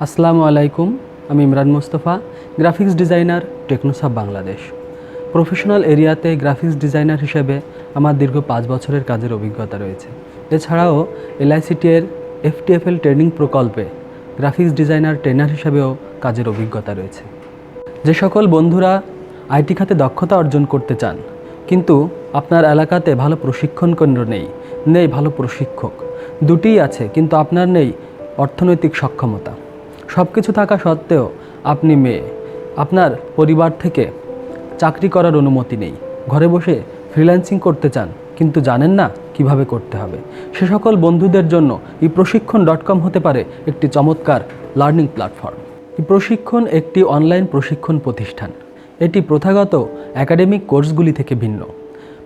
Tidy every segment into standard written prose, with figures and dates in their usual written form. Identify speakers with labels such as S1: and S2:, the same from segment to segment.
S1: আসসালামুআলাইকুম, আমি Imran Mostafa, graphics designer, Technosoft Bangladesh. Professional এরিয়াতে graphics designer হিসেবে আমার দীর্ঘ 5 বছরের কাজের অভিজ্ঞতা রয়েছে। এছাড়াও এলআইসিটির FTFL ট্রেনিং প্রকল্পে গ্রাফিক্স ডিজাইনার ট্রেনার হিসেবেও কাজের অভিজ্ঞতা রয়েছে। যে সকল বন্ধুরা আইটি খাতে দক্ষতা অর্জন করতে চান কিন্তু আপনার এলাকাতে ভালো প্রশিক্ষণ কেন্দ্র নেই ভালো প্রশিক্ষক, দুটিই আছে কিন্তু আপনার নেই অর্থনৈতিক সক্ষমতা, সব কিছু থাকা সত্ত্বেও আপনি মেয়ে, আপনার পরিবার থেকে চাকরি করার অনুমতি নেই, ঘরে বসে ফ্রিল্যান্সিং করতে চান কিন্তু জানেন না কিভাবে করতে হবে, সে সকল বন্ধুদের জন্য eProshikkhon.com হতে পারে একটি চমৎকার লার্নিং প্ল্যাটফর্ম। eProshikkhon একটি অনলাইন প্রশিক্ষণ প্রতিষ্ঠান। এটি প্রথাগত একাডেমিক কোর্সগুলি থেকে ভিন্ন।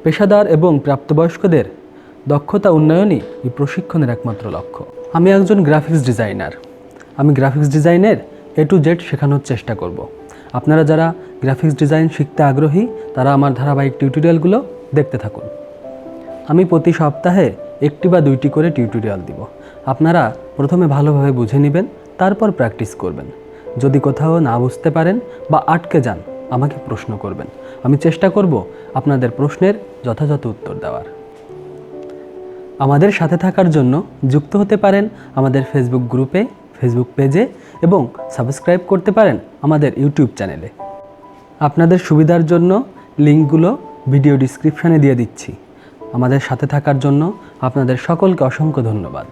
S1: পেশাদার এবং প্রাপ্তবয়স্কদের দক্ষতা উন্নয়নই eProshikkhonএর একমাত্র লক্ষ্য। আমি একজন গ্রাফিক্স ডিজাইনার। আমি গ্রাফিক্স ডিজাইনের A to Z শেখানোর চেষ্টা করব। আপনারা যারা গ্রাফিক্স ডিজাইন শিখতে আগ্রহী তারা আমার ধারাবাহিক টিউটোরিয়ালগুলো দেখতে থাকুন। আমি প্রতি সপ্তাহে 1টি বা 2টি করে টিউটোরিয়াল দিব। আপনারা প্রথমে ভালোভাবে বুঝে নেবেন, তারপর প্র্যাকটিস করবেন। যদি কোথাও না বুঝতে পারেন বা আটকে যান আমাকে প্রশ্ন করবেন। আমি চেষ্টা করব আপনাদের প্রশ্নের যথাযথ উত্তর দেওয়ার। আমাদের সাথে থাকার জন্য যুক্ত হতে পারেন আমাদের ফেসবুক গ্রুপে, ফেসবুক পেজে এবং সাবস্ক্রাইব করতে পারেন আমাদের ইউটিউব চ্যানেলে। আপনাদের সুবিধার জন্য লিঙ্কগুলো ভিডিও ডিসক্রিপশানে দিয়ে দিচ্ছি। আমাদের সাথে থাকার জন্য আপনাদের সকলকে অসংখ্য ধন্যবাদ।